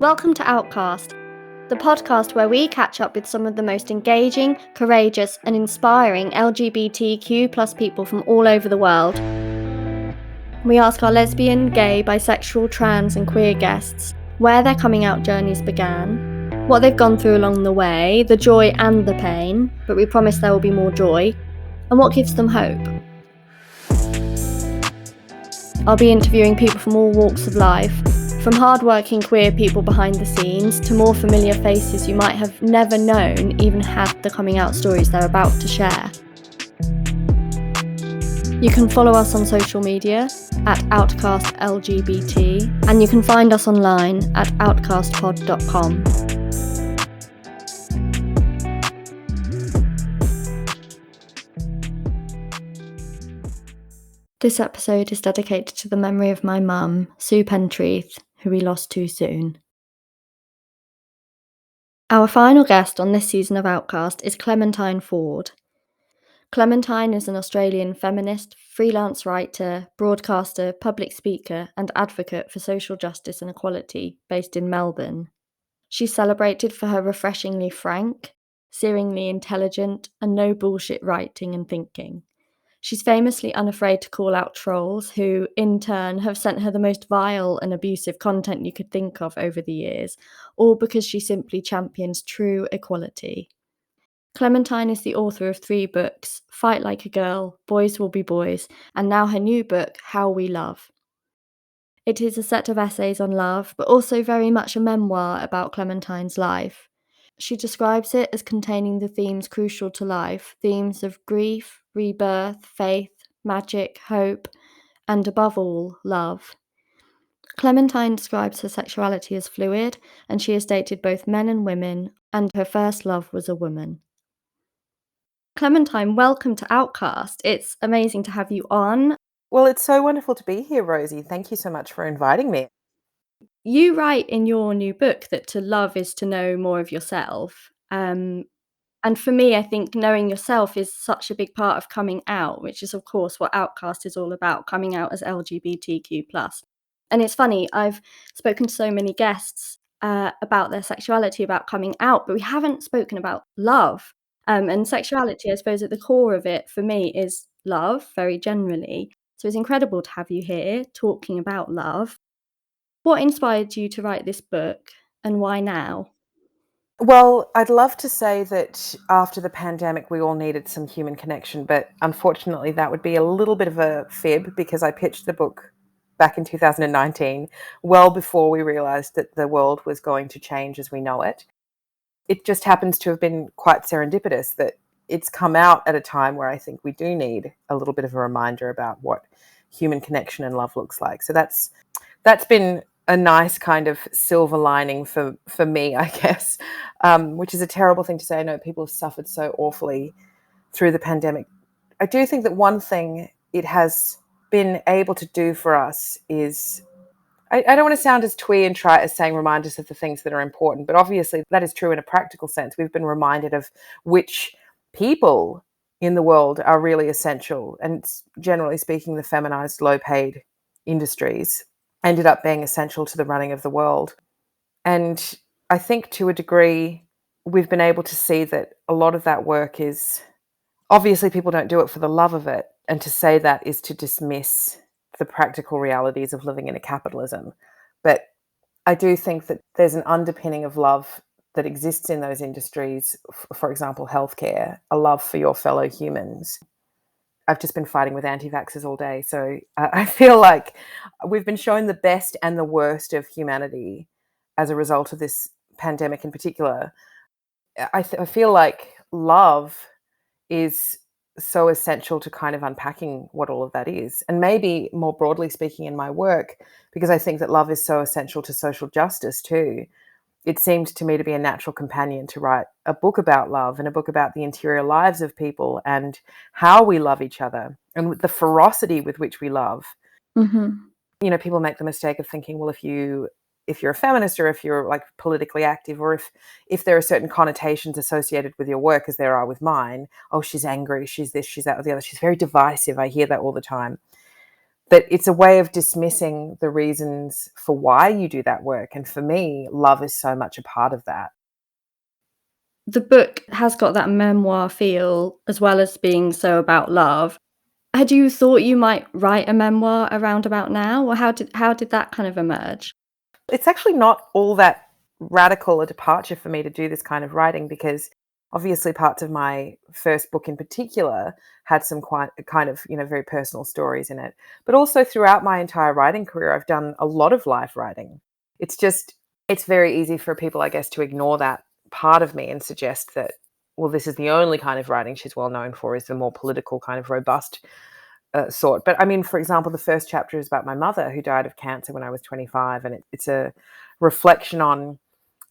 Welcome to OUTcast, the podcast where we catch up with some of the most engaging, courageous, and inspiring LGBTQ+ people from all over the world. We ask our lesbian, gay, bisexual, trans, and queer guests where their coming out journeys began, what they've gone through along the way, the joy and the pain, but we promise there will be more joy, and what gives them hope. I'll be interviewing people from all walks of life, from hard-working queer people behind the scenes to more familiar faces you might have never known even had the coming out stories they're about to share. You can follow us on social media at OUTcastLGBT, and you can find us online at outcastpod.com. This episode is dedicated to the memory of my mum, Sue Pentreath, who we lost too soon. Our final guest on this season of OUTcast is Clementine Ford. Clementine is an Australian feminist, freelance writer, broadcaster, public speaker, and advocate for social justice and equality based in Melbourne. She's celebrated for her refreshingly frank, searingly intelligent, and no bullshit writing and thinking. She's famously unafraid to call out trolls who, in turn, have sent her the most vile and abusive content you could think of over the years, all because she simply champions true equality. Clementine is the author of 3 books, Fight Like a Girl, Boys Will Be Boys, and now her new book, How We Love. It is a set of essays on love, but also very much a memoir about Clementine's life. She describes it as containing the themes crucial to life, themes of grief, rebirth, faith, magic, hope, and above all, love. Clementine describes her sexuality as fluid, and she has dated both men and women, and her first love was a woman. Clementine, welcome to OUTcast. It's amazing to have you on. Well, it's so wonderful to be here, Rosie. Thank you so much for inviting me. You write in your new book that to love is to know more of yourself. And for me, I think knowing yourself is such a big part of coming out, which is, of course, what OUTcast is all about, coming out as LGBTQ+. And it's funny, I've spoken to so many guests about their sexuality, about coming out, but we haven't spoken about love. And sexuality, I suppose, at the core of it, for me, is love, very generally. So it's incredible to have you here talking about love. What inspired you to write this book, and why now? Well, I'd love to say that after the pandemic, we all needed some human connection, but unfortunately, that would be a little bit of a fib because I pitched the book back in 2019, well before we realized that the world was going to change as we know it. It just happens to have been quite serendipitous that it's come out at a time where I think we do need a little bit of a reminder about what human connection and love looks like. So that's been a nice kind of silver lining for me, I guess, which is a terrible thing to say. I know people have suffered so awfully through the pandemic. I do think that one thing it has been able to do for us is, I don't want to sound as twee and trite as saying remind us of the things that are important, but obviously that is true in a practical sense. We've been reminded of which people in the world are really essential, and generally speaking, the feminized, low-paid industries ended up being essential to the running of the world. And I think to a degree, we've been able to see that a lot of that work is, obviously people don't do it for the love of it. And to say that is to dismiss the practical realities of living in a capitalism. But I do think that there's an underpinning of love that exists in those industries, for example, healthcare, a love for your fellow humans. I've just been fighting with anti-vaxxers all day. So I feel like we've been shown the best and the worst of humanity as a result of this pandemic in particular. I feel like love is so essential to kind of unpacking what all of that is. And maybe more broadly speaking in my work, because I think that love is so essential to social justice too. It seemed to me to be a natural companion to write a book about love and a book about the interior lives of people and how we love each other and the ferocity with which we love. Mm-hmm. You know, people make the mistake of thinking, well, if you're a feminist or if you're like politically active or if there are certain connotations associated with your work as there are with mine, oh, she's angry, she's this, she's that, or the other, she's very divisive. I hear that all the time. that it's a way of dismissing the reasons for why you do that work. And for me, love is so much a part of that. The book has got that memoir feel as well as being so about love. Had you thought you might write a memoir around about now, or how did that kind of emerge? It's actually not all that radical a departure for me to do this kind of writing, because obviously parts of my first book in particular had some quite kind of, very personal stories in it. But also throughout my entire writing career, I've done a lot of life writing. It's just, it's very easy for people, I guess, to ignore that part of me and suggest that, well, this is the only kind of writing she's well known for, is the more political kind of robust sort. But I mean, for example, the first chapter is about my mother, who died of cancer when I was 25. And it's a reflection on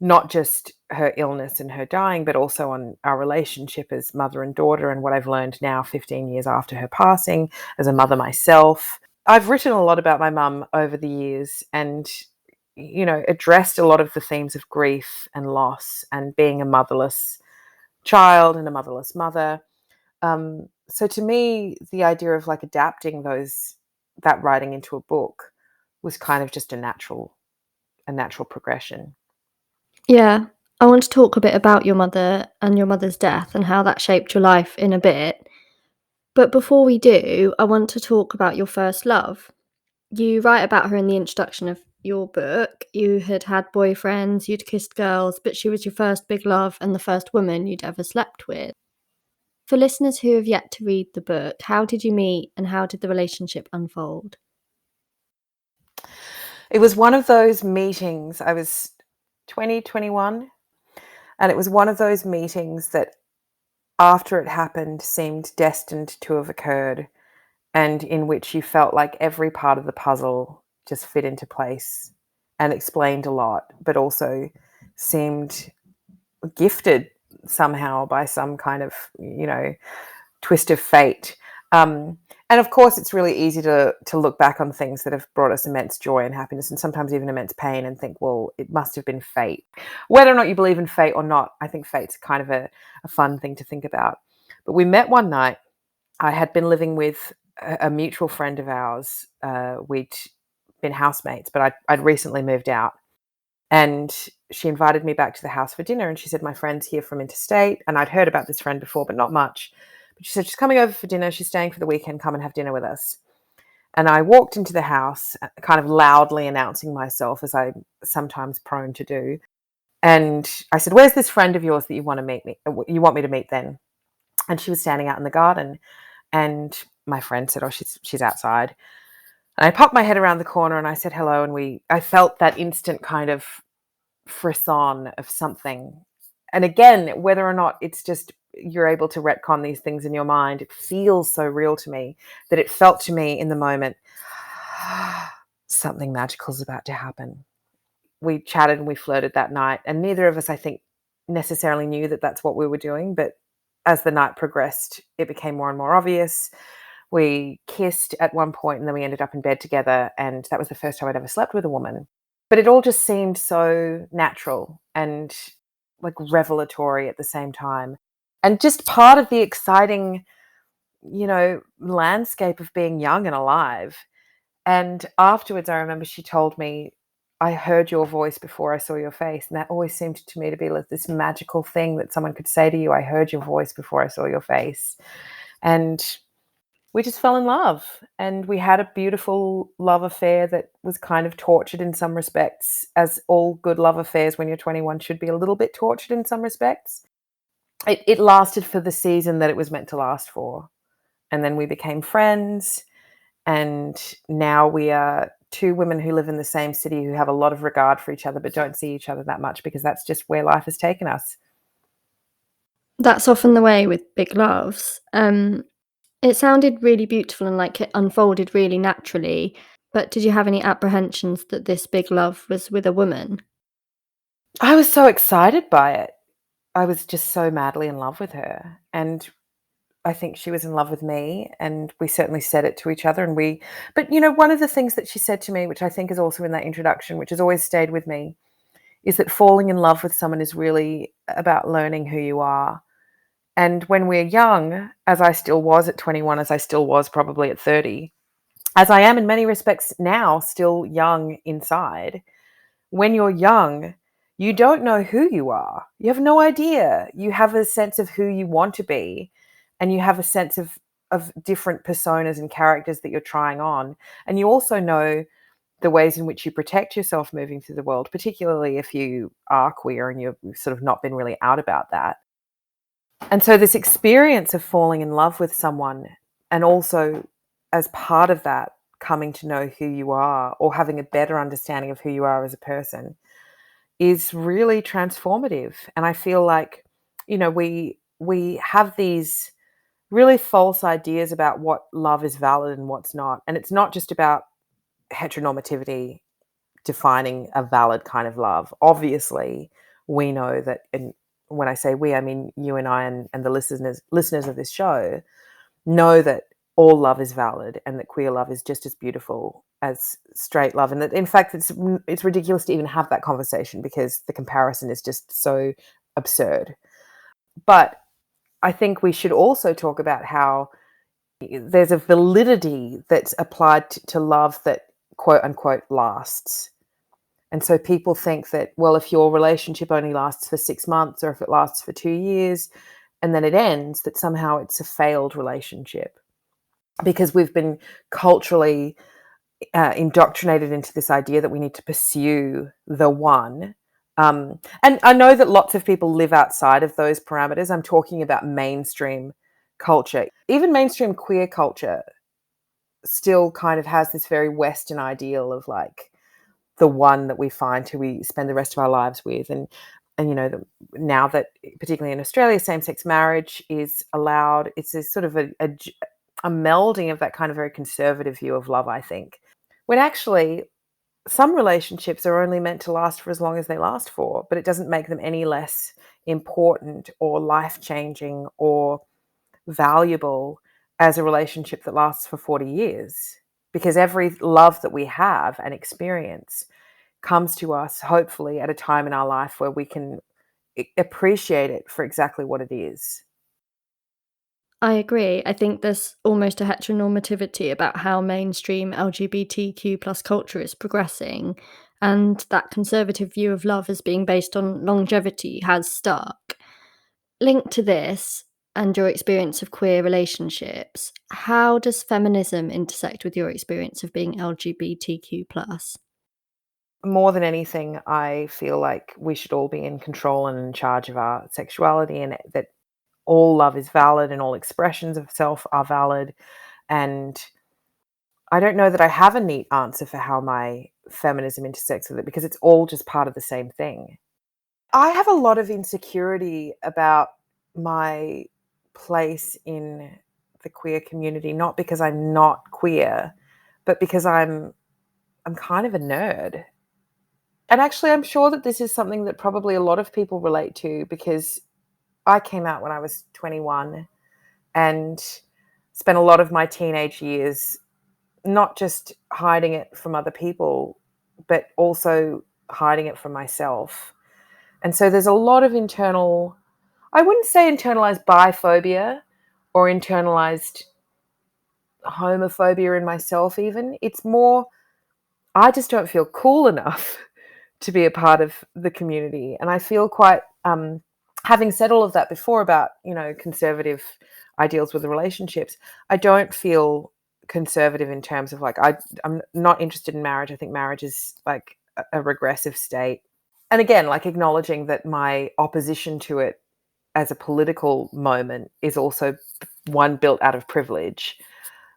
not just her illness and her dying, but also on our relationship as mother and daughter, and what I've learned now 15 years after her passing as a mother myself. I've written a lot about my mum over the years, and addressed a lot of the themes of grief and loss and being a motherless child and a motherless mother. So to me, the idea of like adapting that writing into a book was kind of just a natural progression. Yeah. I want to talk a bit about your mother and your mother's death and how that shaped your life in a bit. But before we do, I want to talk about your first love. You write about her in the introduction of your book. You had had boyfriends, you'd kissed girls, but she was your first big love and the first woman you'd ever slept with. For listeners who have yet to read the book, how did you meet and how did the relationship unfold? It was one of those meetings. I was 20, 21, and it was one of those meetings that, after it happened, seemed destined to have occurred, and in which you felt like every part of the puzzle just fit into place and explained a lot, but also seemed gifted somehow by some kind of, twist of fate. And of course, it's really easy to look back on things that have brought us immense joy and happiness, and sometimes even immense pain, and think, well, it must have been fate. Whether or not you believe in fate or not, I think fate's kind of a fun thing to think about. But we met one night. I had been living with a mutual friend of ours. We'd been housemates, but I'd recently moved out. And she invited me back to the house for dinner, and she said, my friend's here from interstate. And I'd heard about this friend before, but not much. But she said, she's coming over for dinner. She's staying for the weekend. Come and have dinner with us. And I walked into the house, kind of loudly announcing myself, as I'm sometimes prone to do. And I said, where's this friend of yours that you want me to meet then? And she was standing out in the garden. And my friend said, oh, she's outside. And I popped my head around the corner and I said hello. And I felt that instant kind of frisson of something. And again, whether or not it's just you're able to retcon these things in your mind, it feels so real to me that it felt to me in the moment, something magical is about to happen. We chatted and we flirted that night, and neither of us, I think, necessarily knew that that's what we were doing. But as the night progressed, it became more and more obvious. We kissed at one point, and then we ended up in bed together, and that was the first time I'd ever slept with a woman. But it all just seemed so natural and like revelatory at the same time, and just part of the exciting, landscape of being young and alive. And afterwards, I remember she told me, I heard your voice before I saw your face. And that always seemed to me to be like this magical thing that someone could say to you, I heard your voice before I saw your face. And we just fell in love, and we had a beautiful love affair that was kind of tortured in some respects, as all good love affairs when you're 21 should be a little bit tortured in some respects. It lasted for the season that it was meant to last for. And then we became friends. And now we are two women who live in the same city, who have a lot of regard for each other, but don't see each other that much, because that's just where life has taken us. That's often the way with big loves. It sounded really beautiful and like it unfolded really naturally, but did you have any apprehensions that this big love was with a woman? I was so excited by it. I was just so madly in love with her. And I think she was in love with me, and we certainly said it to each other. But one of the things that she said to me, which I think is also in that introduction, which has always stayed with me, is that falling in love with someone is really about learning who you are. And when we're young, as I still was at 21, as I still was probably at 30, as I am in many respects now, still young inside. When you're young, you don't know who you are. You have no idea. You have a sense of who you want to be, and you have a sense of different personas and characters that you're trying on. And you also know the ways in which you protect yourself moving through the world, particularly if you are queer and you've sort of not been really out about that. And so this experience of falling in love with someone, and also as part of that, coming to know who you are or having a better understanding of who you are as a person, is really transformative. And I feel like, we have these really false ideas about what love is valid and what's not. And it's not just about heteronormativity defining a valid kind of love. Obviously, we know that, and when I say we, I mean you and I, and the listeners of this show know that all love is valid, and that queer love is just as beautiful as straight love, and that in fact it's ridiculous to even have that conversation because the comparison is just so absurd. But I think we should also talk about how there's a validity that's applied to love that quote unquote lasts. And so people think that, well, if your relationship only lasts for 6 months, or if it lasts for 2 years and then it ends, that somehow it's a failed relationship, because we've been culturally indoctrinated into this idea that we need to pursue the one. And I know that lots of people live outside of those parameters. I'm talking about mainstream culture. Even mainstream queer culture still kind of has this very Western ideal of like the one that we find who we spend the rest of our lives with. And now that, particularly in Australia, same-sex marriage is allowed, it's a sort of a melding of that kind of very conservative view of love, I think, when actually some relationships are only meant to last for as long as they last for, but it doesn't make them any less important or life-changing or valuable as a relationship that lasts for 40 years. Because every love that we have and experience comes to us, hopefully, at a time in our life where we can appreciate it for exactly what it is. I agree. I think there's almost a heteronormativity about how mainstream LGBTQ plus culture is progressing, and that conservative view of love as being based on longevity has stuck. Linked to this and your experience of queer relationships, how does feminism intersect with your experience of being LGBTQ plus? More than anything, I feel like we should all be in control and in charge of our sexuality, and that all love is valid and all expressions of self are valid. And I don't know that I have a neat answer for how my feminism intersects with it, because it's all just part of the same thing. I have a lot of insecurity about my place in the queer community, not because I'm not queer, but because I'm kind of a nerd. And actually, I'm sure that this is something that probably a lot of people relate to, because I came out when I was 21 and spent a lot of my teenage years not just hiding it from other people, but also hiding it from myself. And so there's a lot of internal, I wouldn't say internalized biphobia or internalized homophobia in myself even. It's more, I just don't feel cool enough to be a part of the community. And I feel quite, having said all of that before about, conservative ideals with the relationships, I don't feel conservative in terms of like, I'm not interested in marriage. I think marriage is like a regressive state. And again, like acknowledging that my opposition to it as a political moment is also one built out of privilege.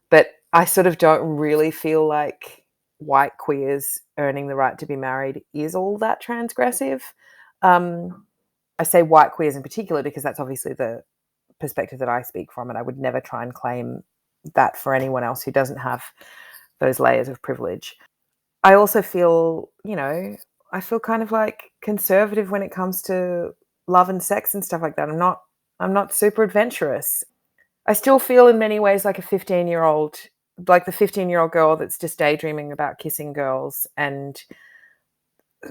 But I sort of don't really feel like white queers earning the right to be married is all that transgressive. I say white queers in particular because that's obviously the perspective that I speak from, and I would never try and claim that for anyone else who doesn't have those layers of privilege. I also feel, I feel kind of like conservative when it comes to love and sex and stuff like that. I'm not super adventurous. I still feel in many ways like a 15-year-old, like the 15-year-old girl that's just daydreaming about kissing girls, and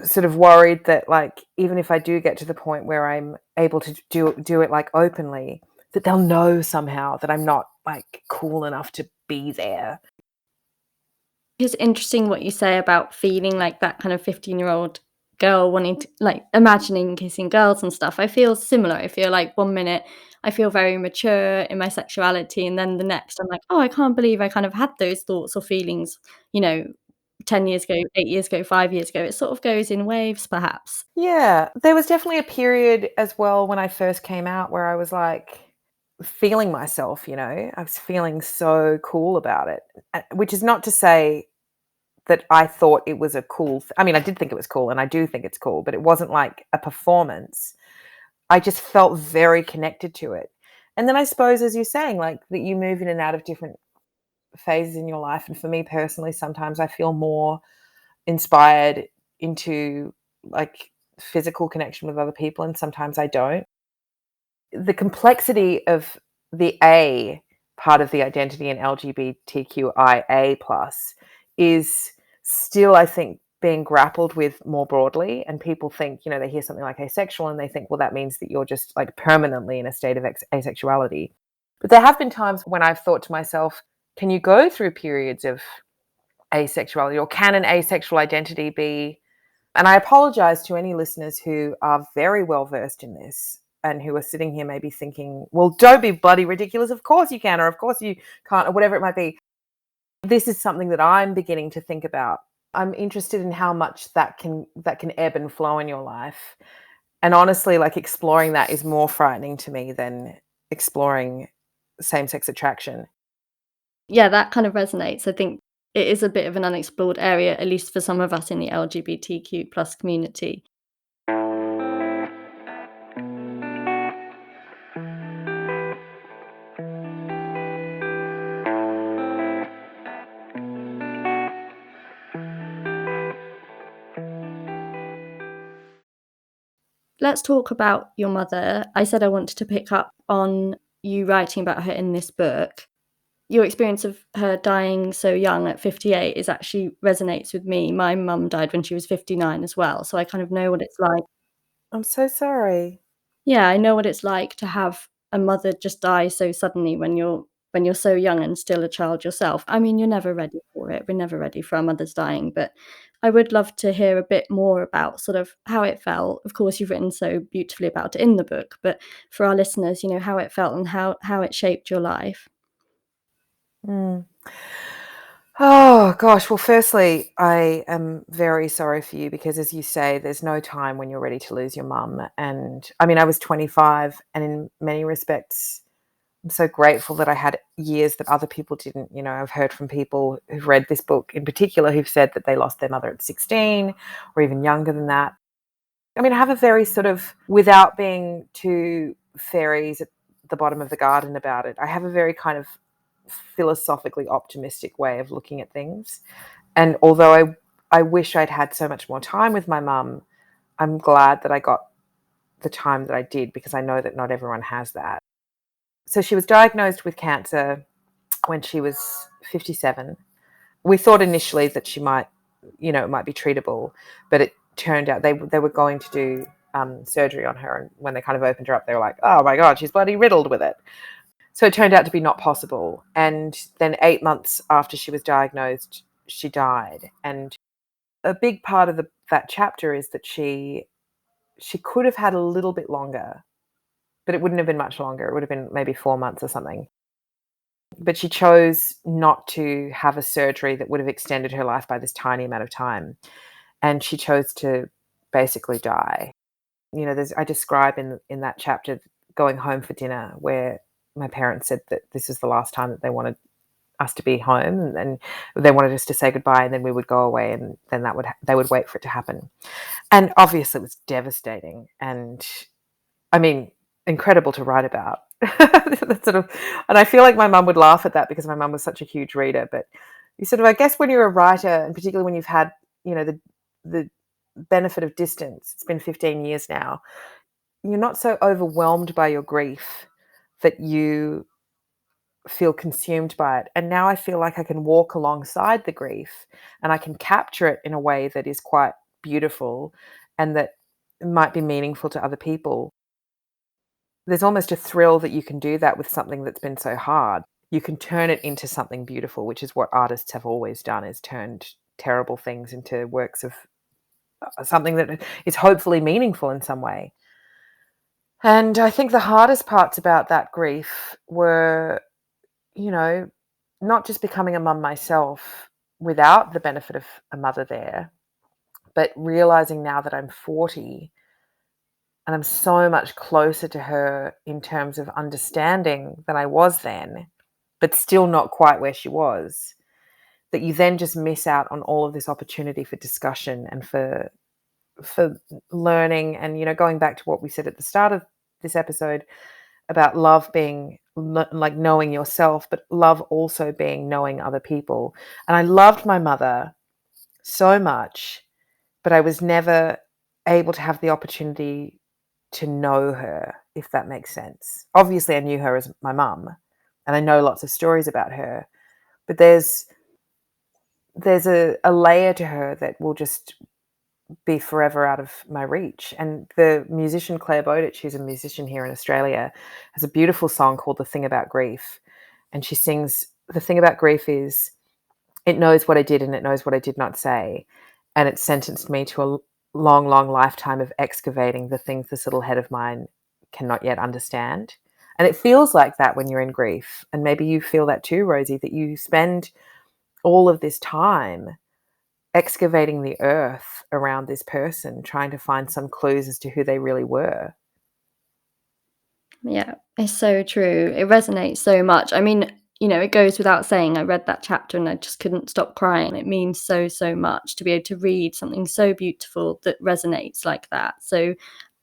sort of worried that like even if I do get to the point where I'm able to do it like openly, that they'll know somehow that I'm not like cool enough to be there. It's interesting what you say about feeling like that kind of 15-year-old girl wanting to like, imagining kissing girls and stuff. I feel similar. I feel like one minute I feel very mature in my sexuality, and then the next I'm like, "Oh, I can't believe I kind of had those thoughts or feelings, you know, 10 years ago, 8 years ago, 5 years ago." It sort of goes in waves perhaps. Yeah, there was definitely a period as well when I first came out where I was, like, feeling myself, you know? I was feeling so cool about it, which is not to say that I thought it was a cool I mean, I did think it was cool, and I do think it's cool, but it wasn't like a performance. I just felt very connected to it. And then I suppose, as you're saying, like, that you move in and out of different phases in your life, and for me personally, sometimes I feel more inspired into, like, physical connection with other people, and sometimes I don't. The complexity of the A part of the identity in LGBTQIA+ is still, I think, being grappled with more broadly. And people think, you know, they hear something like asexual and they think, well, that means that you're just like permanently in a state of asexuality. But there have been times when I've thought to myself, can you go through periods of asexuality, or can an asexual identity be? And I apologize to any listeners who are very well versed in this and who are sitting here maybe thinking, well, don't be bloody ridiculous. Of course you can, or of course you can't, or whatever it might be. This is something that I'm beginning to think about. I'm interested in how much that can ebb and flow in your life. And honestly, like, exploring that is more frightening to me than exploring same-sex attraction. Yeah, that kind of resonates. I think it is a bit of an unexplored area, at least for some of us in the LGBTQ plus community. Let's talk about your mother. I said I wanted to pick up on you writing about her in this book. Your experience of her dying so young at 58 is actually resonates with me. My mum died when she was 59 as well, so I kind of know what it's like. I'm so sorry. Yeah, I know what it's like to have a mother just die so suddenly when you're so young and still a child yourself. I mean, you're never ready for it. We're never ready for our mothers dying, but I would love to hear a bit more about sort of how it felt. Of course, you've written so beautifully about it in the book, but for our listeners, you know, how it felt and how it shaped your life. Mm. Oh gosh. Well, firstly, I am very sorry for you because, as you say, there's no time when you're ready to lose your mum. And I mean, I was 25, and in many respects, I'm so grateful that I had years that other people didn't. You know, I've heard from people who've read this book in particular who've said that they lost their mother at 16 or even younger than that. I mean, I have a very sort of, without being too fairies at the bottom of the garden about it, I have a very kind of philosophically optimistic way of looking at things. And although I wish I'd had so much more time with my mum, I'm glad that I got the time that I did, because I know that not everyone has that. So she was diagnosed with cancer when she was 57. We thought initially that she might, you know, it might be treatable, but it turned out they were going to do surgery on her. And when they kind of opened her up, they were like, oh my God, she's bloody riddled with it. So it turned out to be not possible. And then 8 months after she was diagnosed, she died. And a big part of that chapter is that she could have had a little bit longer, but it wouldn't have been much longer. It would have been maybe 4 months or something. But she chose not to have a surgery that would have extended her life by this tiny amount of time. And she chose to basically die. You know, I describe in that chapter going home for dinner, where my parents said that this is the last time that they wanted us to be home, and they wanted us to say goodbye, and then we would go away, and then they would wait for it to happen. And obviously it was devastating, and I mean, incredible to write about. That sort of, and I feel like my mum would laugh at that because my mum was such a huge reader. But you sort of, I guess, when you're a writer, and particularly when you've had, you know, the benefit of distance, it's been 15 years now, you're not so overwhelmed by your grief that you feel consumed by it. And now I feel like I can walk alongside the grief, and I can capture it in a way that is quite beautiful and that might be meaningful to other people. There's almost a thrill that you can do that with something that's been so hard. you can turn it into something beautiful, which is what artists have always done, is turned terrible things into works of something that is hopefully meaningful in some way. And I think the hardest parts about that grief were, you know, not just becoming a mum myself without the benefit of a mother there, but realizing now that I'm 40 and I'm so much closer to her in terms of understanding than I was then, but still not quite where she was, that you then just miss out on all of this opportunity for discussion and for learning. And, going back to what we said at the start of this episode about love being like knowing yourself, but love also being knowing other people. And I loved my mother so much, but I was never able to have the opportunity to know her, if that makes sense. Obviously, I knew her as my mum, and I know lots of stories about her, but there's a layer to her that will just be forever out of my reach. And the musician Claire Bowditch, who's a musician here in Australia, has a beautiful song called The Thing About Grief. And she sings, the thing about grief is it knows what I did and it knows what I did not say. And it sentenced me to a long, long lifetime of excavating the things this little head of mine cannot yet understand. And it feels like that when you're in grief. And maybe you feel that too, Rosie, that you spend all of this time excavating the earth around this person, trying to find some clues as to who they really were. Yeah, it's so true. It resonates so much. I mean, it goes without saying, I read that chapter and I just couldn't stop crying. It means so, so much to be able to read something so beautiful that resonates like that. So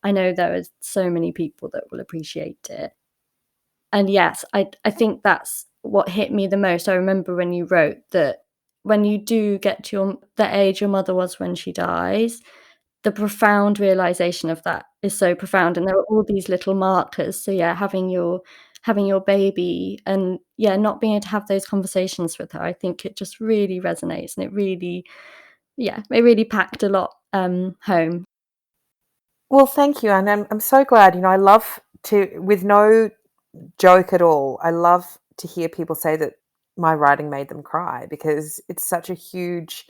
I know there are so many people that will appreciate it. And yes, I think that's what hit me the most. I remember when you wrote that when you do get to the age your mother was when she dies, the profound realization of that is so profound, and there are all these little markers. So yeah, having your baby and not being able to have those conversations with her, I think it just really resonates, and it really packed a lot home. Well, thank you. And I'm so glad, I love to, with no joke at all, I love to hear people say that my writing made them cry, because it's such a huge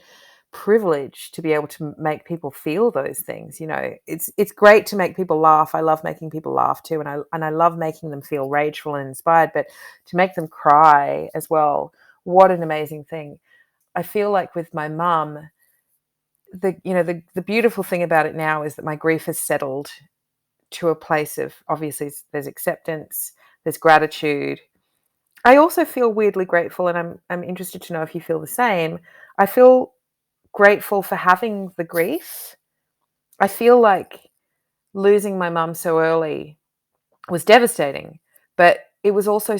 privilege to be able to make people feel those things. It's great to make people laugh. I love making people laugh too, and I love making them feel rageful and inspired, but to make them cry as well, what an amazing thing. I feel like with my mum, the beautiful thing about it now is that my grief has settled to a place of, obviously, there's acceptance, there's gratitude. I also feel weirdly grateful, and I'm interested to know if you feel the same. I feel grateful for having the grief. I feel like losing my mum so early was devastating, but it was also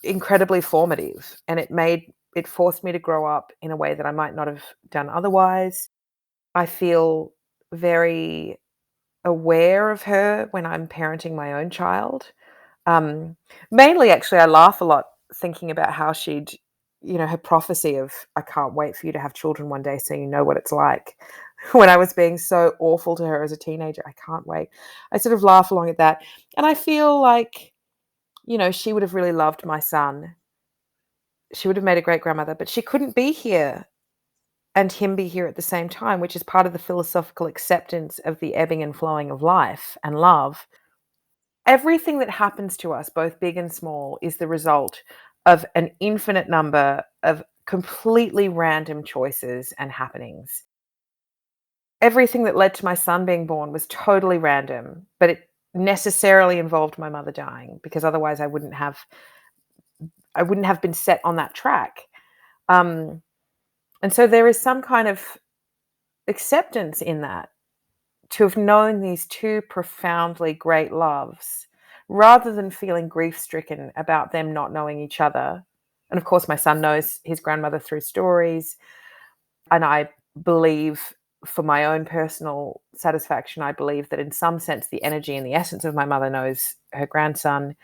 incredibly formative, and it forced me to grow up in a way that I might not have done otherwise. I feel very aware of her when I'm parenting my own child. Um, Mainly, actually, I laugh a lot thinking about how she'd, her prophecy of, I can't wait for you to have children one day so you know what it's like. When I was being so awful to her as a teenager, I can't wait. I sort of laugh along at that. And I feel like, she would have really loved my son. She would have made a great grandmother, but she couldn't be here and him be here at the same time, which is part of the philosophical acceptance of the ebbing and flowing of life and love. Everything that happens to us, both big and small, is the result of an infinite number of completely random choices and happenings. Everything that led to my son being born was totally random, but it necessarily involved my mother dying, because otherwise I wouldn't have been set on that track. And so there is some kind of acceptance in that, to have known these two profoundly great loves, rather than feeling grief-stricken about them not knowing each other. And of course, my son knows his grandmother through stories. And I believe, for my own personal satisfaction, I believe that in some sense, the energy and the essence of my mother knows her grandson.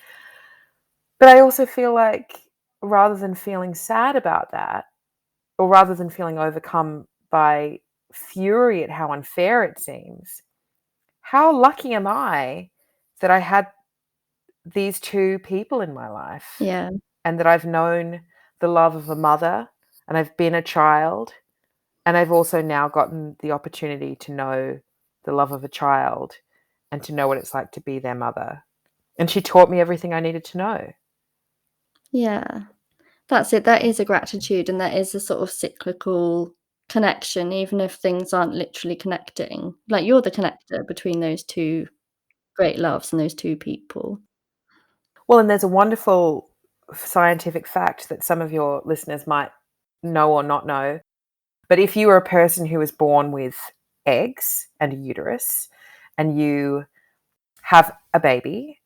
But I also feel like, rather than feeling sad about that, or rather than feeling overcome by fury at how unfair it seems, how lucky am I that I had these two people in my life? Yeah. and that I've known the love of a mother, and I've been a child, and I've also now gotten the opportunity to know the love of a child and to know what it's like to be their mother. And she taught me everything I needed to know. Yeah. That's it. That is a gratitude, and that is a sort of cyclical connection, even if things aren't literally connecting. Like, you're the connector between those two great loves and those two people. Well, and there's a wonderful scientific fact that some of your listeners might know or not know. But if you are a person who was born with eggs and a uterus, and you have a baby,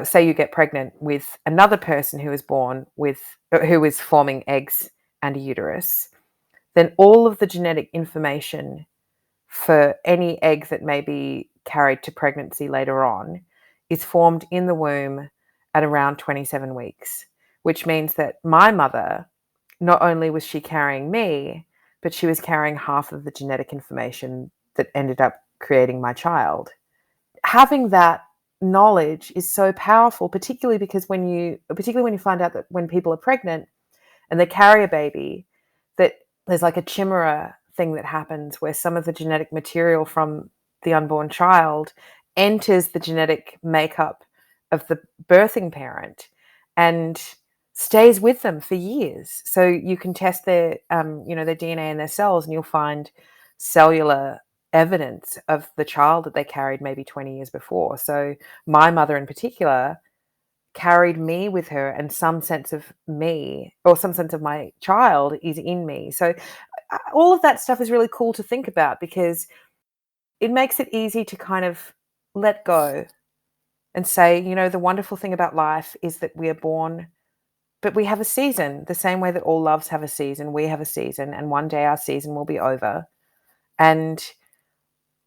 say you get pregnant with another person who is born with, who is forming eggs and a uterus, then all of the genetic information for any egg that may be carried to pregnancy later on is formed in the womb at around 27 weeks, which means that my mother, not only was she carrying me, but she was carrying half of the genetic information that ended up creating my child. Having that knowledge is so powerful, particularly when you find out that when people are pregnant and they carry a baby, that there's like a chimera thing that happens where some of the genetic material from the unborn child enters the genetic makeup of the birthing parent and stays with them for years. So you can test their their DNA and their cells, and you'll find cellular evidence of the child that they carried maybe 20 years before. So my mother in particular carried me with her, and some sense of me or some sense of my child is in me. So all of that stuff is really cool to think about, because it makes it easy to kind of let go and say, the wonderful thing about life is that we are born, but we have a season, the same way that all loves have a season. We have a season, and one day our season will be over. And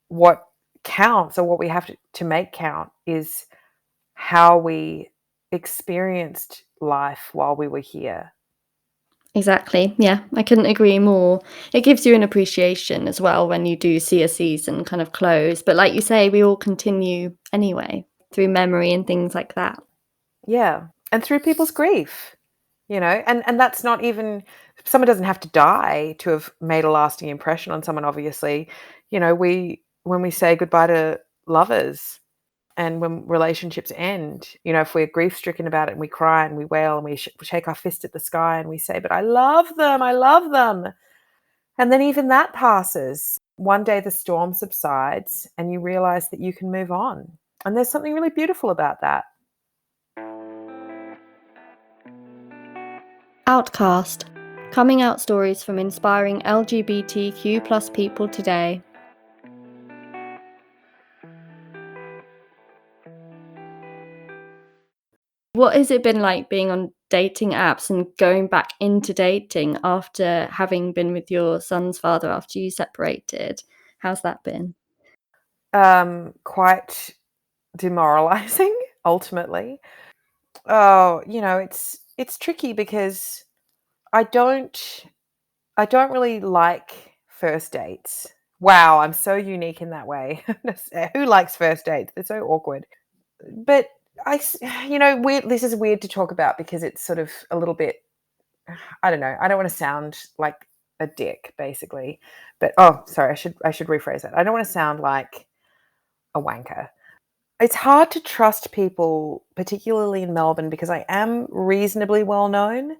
what counts, or what we have to make count, is how we experienced life while we were here. Exactly. Yeah, I couldn't agree more. It gives you an appreciation as well when you do see a season kind of close. But like you say, we all continue anyway through memory and things like that. Yeah. And through people's grief, and that's not even, someone doesn't have to die to have made a lasting impression on someone, obviously. When we say goodbye to lovers, and when relationships end, if we're grief stricken about it and we cry and we wail and we shake our fist at the sky and we say, but I love them, I love them. And then even that passes. One day the storm subsides and you realize that you can move on. And there's something really beautiful about that. OUTcast. Coming out stories from inspiring LGBTQ+ people today. What has it been like being on dating apps and going back into dating after having been with your son's father after you separated? How's that been? Quite demoralizing, ultimately. Oh, it's tricky because I don't I don't really like first dates. Wow, I'm so unique in that way. Who likes first dates? They're so awkward. But weird. This is weird to talk about because it's sort of a little bit. I don't know. I don't want to sound like a dick, basically. But sorry, I should rephrase that. I don't want to sound like a wanker. It's hard to trust people, particularly in Melbourne, because I am reasonably well known,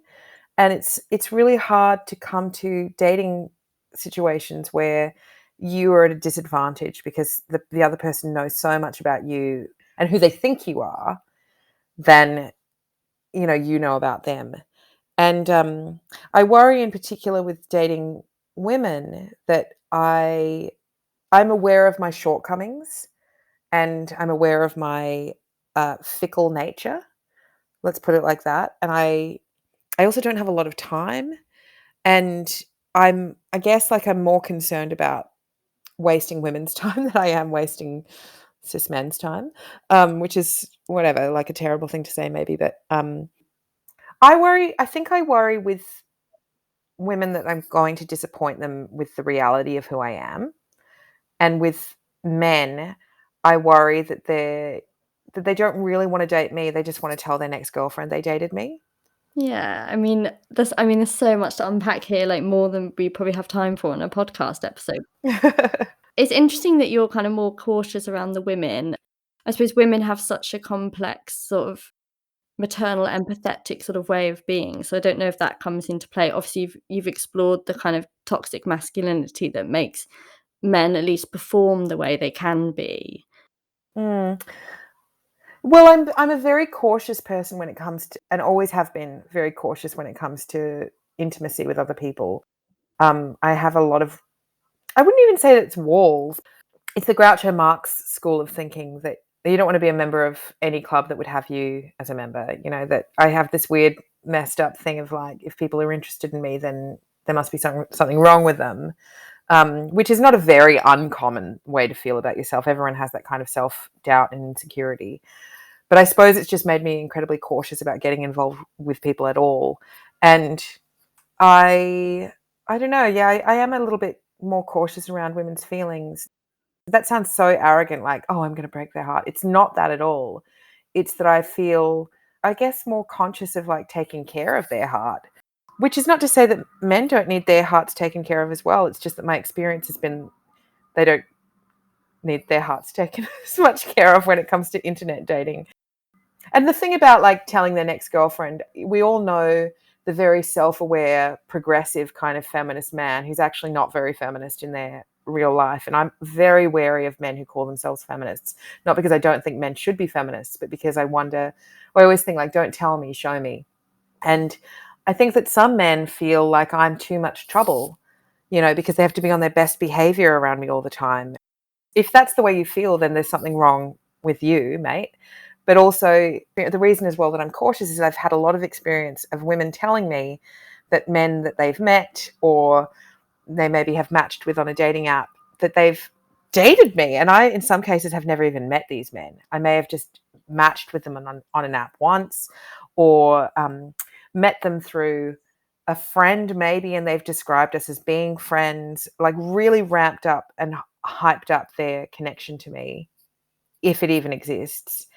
and it's really hard to come to dating situations where you are at a disadvantage because the other person knows so much about you and who they think you are than about them. And I worry in particular with dating women that I'm aware of my shortcomings, and I'm aware of my fickle nature. Let's put it like that. And I also don't have a lot of time, and I guess like I'm more concerned about wasting women's time than I am wasting cis men's time, which is whatever, like a terrible thing to say maybe, but I think I worry with women that I'm going to disappoint them with the reality of who I am. And with men, I worry that they don't really want to date me. They just want to tell their next girlfriend they dated me. Yeah, there's so much to unpack here, like, more than we probably have time for in a podcast episode. It's interesting that you're kind of more cautious around the women. I suppose women have such a complex sort of maternal empathetic sort of way of being, so I don't know if that comes into play. Obviously, you've explored the kind of toxic masculinity that makes men at least perform the way they can be. Mm. Well, I'm a very cautious person when it comes to, and always have been very cautious when it comes to intimacy with other people. I have a lot of, I wouldn't even say that it's walls. It's the Groucho Marx school of thinking that you don't want to be a member of any club that would have you as a member. You know, that I have this weird messed up thing of like, if people are interested in me, then there must be something wrong with them. Which is not a very uncommon way to feel about yourself. Everyone has that kind of self-doubt and insecurity. But I suppose it's just made me incredibly cautious about getting involved with people at all. And I I don't know, yeah, I am a little bit more cautious around women's feelings. That sounds so arrogant, like, "Oh, I'm gonna break their heart." It's not that at all. It's that I feel, I guess, more conscious of, like, taking care of their heart, which is not to say that men don't need their hearts taken care of as well. It's just that my experience has been they don't need their hearts taken as much care of when it comes to internet dating. And the thing about like telling their next girlfriend, we all know the very self-aware, progressive kind of feminist man who's actually not very feminist in their real life. And I'm very wary of men who call themselves feminists, not because I don't think men should be feminists, but because I wonder, I always think like, don't tell me, show me. And I think that some men feel like I'm too much trouble, you know, because they have to be on their best behavior around me all the time. If that's the way you feel, then there's something wrong with you, mate. But also, the reason as well that I'm cautious is I've had a lot of experience of women telling me that men that they've met or they maybe have matched with on a dating app, that they've dated me. And I, in some cases, have never even met these men. I may have just matched with them on an app once or met them through a friend maybe, and they've described us as being friends, like really ramped up and hyped up their connection to me, if it even exists,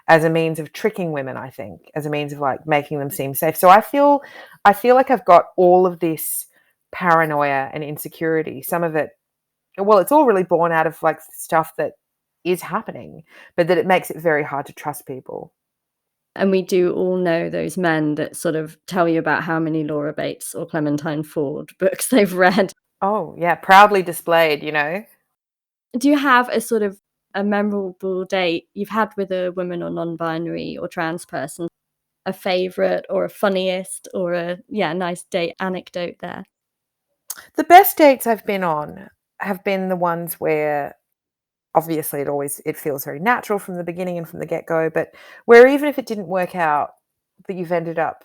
as a means of tricking women, I think, as a means of like making them seem safe. So I feel like I've got all of this paranoia and insecurity. Some of it, well, it's all really born out of like stuff that is happening, but that it makes it very hard to trust people. And we do all know those men that sort of tell you about how many Laura Bates or Clementine Ford books they've read. Oh, yeah, proudly displayed, you know. Do you have a sort of a memorable date you've had with a woman or non-binary or trans person? A favourite or a funniest or a, yeah, nice date anecdote there? The best dates I've been on have been the ones where obviously it feels very natural from the beginning and from the get-go, but where even if it didn't work out, that you've ended up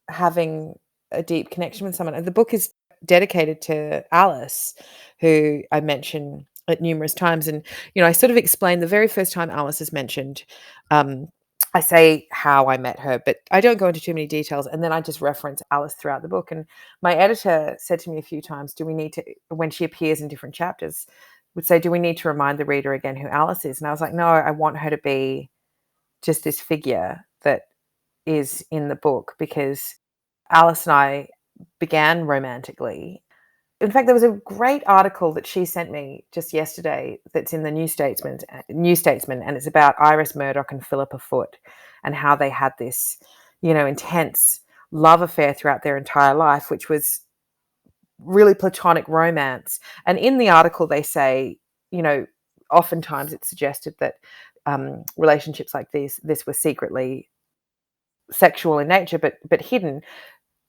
having a deep connection with someone. And the book is dedicated to Alice, who I mention at numerous times. And, you know, I sort of explain the very first time Alice is mentioned. um, I say how I met her, but I don't go into too many details. And then I just reference Alice throughout the book. And my editor said to me a few times, do we need to, when she appears in different chapters, would say, do we need to remind the reader again who Alice is? And I was like, no, I want her to be just this figure that is in the book, because Alice and I began romantically. In fact, there was a great article that she sent me just yesterday that's in the New Statesman, and it's about Iris Murdoch and Philippa Foot and how they had this, you know, intense love affair throughout their entire life, which was really platonic romance. And in the article, they say, you know, oftentimes it's suggested that relationships like this were secretly sexual in nature, but hidden.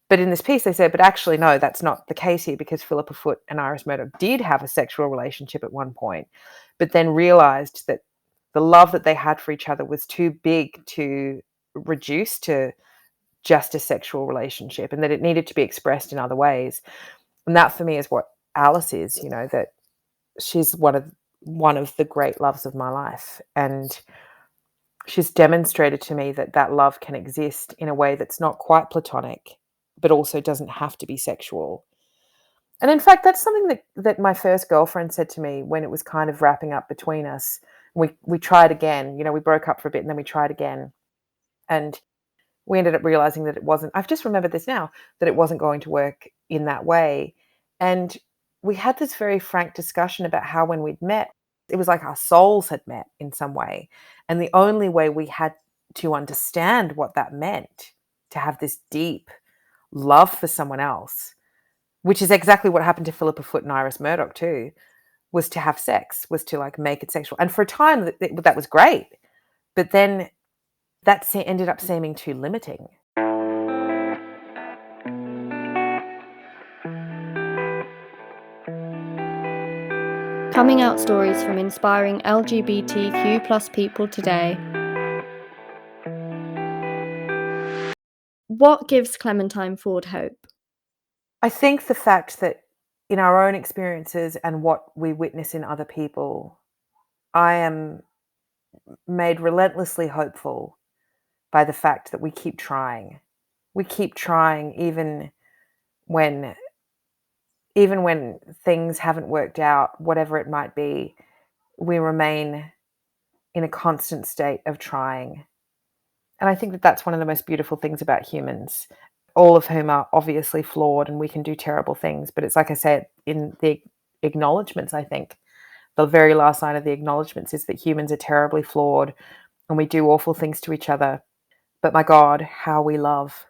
But in this piece, they said, but actually, no, that's not the case here, because Philippa Foot and Iris Murdoch did have a sexual relationship at one point, but then realized that the love that they had for each other was too big to reduce to just a sexual relationship, and that it needed to be expressed in other ways. And that for me is what Alice is, you know, that she's one of the great loves of my life. And she's demonstrated to me that that love can exist in a way that's not quite platonic, but also doesn't have to be sexual. And in fact, that's something that my first girlfriend said to me when it was kind of wrapping up between us. We tried again, you know, we broke up for a bit and then we tried again. And we ended up realizing that it wasn't, I've just remembered this now, that it wasn't going to work in that way. And we had this very frank discussion about how when we'd met, it was like our souls had met in some way. And the only way we had to understand what that meant, to have this deep love for someone else, which is exactly what happened to Philippa Foot and Iris Murdoch too, was to have sex, was to like make it sexual. And for a time that was great. But then that ended up seeming too limiting. Coming out stories from inspiring LGBTQ+ people today. What gives Clementine Ford hope? I think the fact that in our own experiences and what we witness in other people, I am made relentlessly hopeful by the fact that we keep trying. We keep trying even when things haven't worked out, whatever it might be, we remain in a constant state of trying. And I think that that's one of the most beautiful things about humans, all of whom are obviously flawed and we can do terrible things. But it's like I said in the acknowledgements, I think the very last line of the acknowledgements is that humans are terribly flawed and we do awful things to each other. But my God, how we love.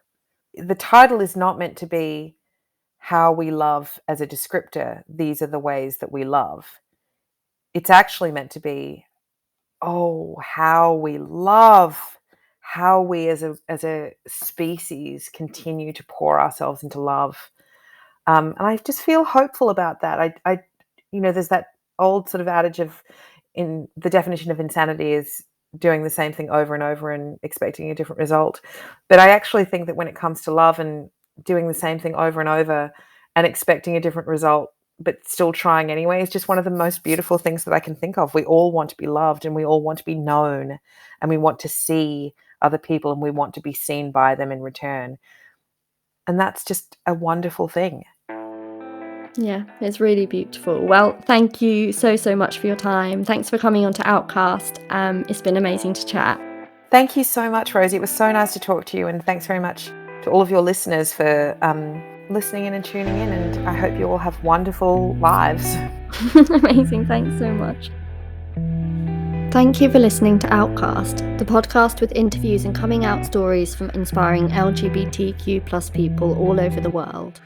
The title is not meant to be how we love as a descriptor. These are the ways that we love. It's actually meant to be, oh, how we love, how we as a species continue to pour ourselves into love. And I just feel hopeful about that. I there's that old sort of adage of, in the definition of insanity is doing the same thing over and over and expecting a different result. But I actually think that when it comes to love and doing the same thing over and over and expecting a different result, but still trying anyway, is just one of the most beautiful things that I can think of. We all want to be loved and we all want to be known and we want to see other people and we want to be seen by them in return. And that's just a wonderful thing. Yeah, it's really beautiful. Well, thank you so much for your time. Thanks for coming on to OUTcast. It's been amazing to chat. Thank you so much, Rosie. It was so nice to talk to you, and thanks very much to all of your listeners for listening in and tuning in, and I hope you all have wonderful lives. Amazing, thanks so much. Thank you for listening to OUTcast, the podcast with interviews and coming out stories from inspiring LGBTQ+ people all over the world.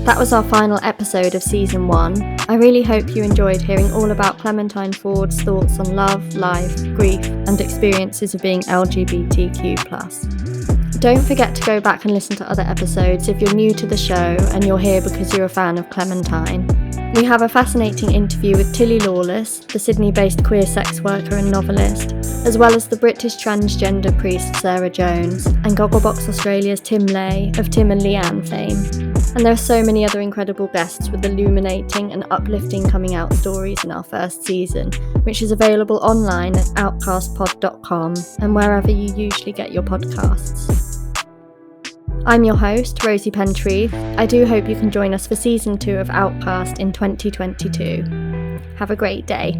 That was our final episode of Season 1. I really hope you enjoyed hearing all about Clementine Ford's thoughts on love, life, grief, and experiences of being LGBTQ+. Don't forget to go back and listen to other episodes if you're new to the show and you're here because you're a fan of Clementine. We have a fascinating interview with Tilly Lawless, the Sydney-based queer sex worker and novelist, as well as the British transgender priest Sarah Jones, and Gogglebox Australia's Tim Lay of Tim and Leanne fame. And there are so many other incredible guests with illuminating and uplifting coming out stories in our first season, which is available online at outcastpod.com and wherever you usually get your podcasts. I'm your host, Rosie Pentreath. I do hope you can join us for Season 2 of OUTcast in 2022. Have a great day.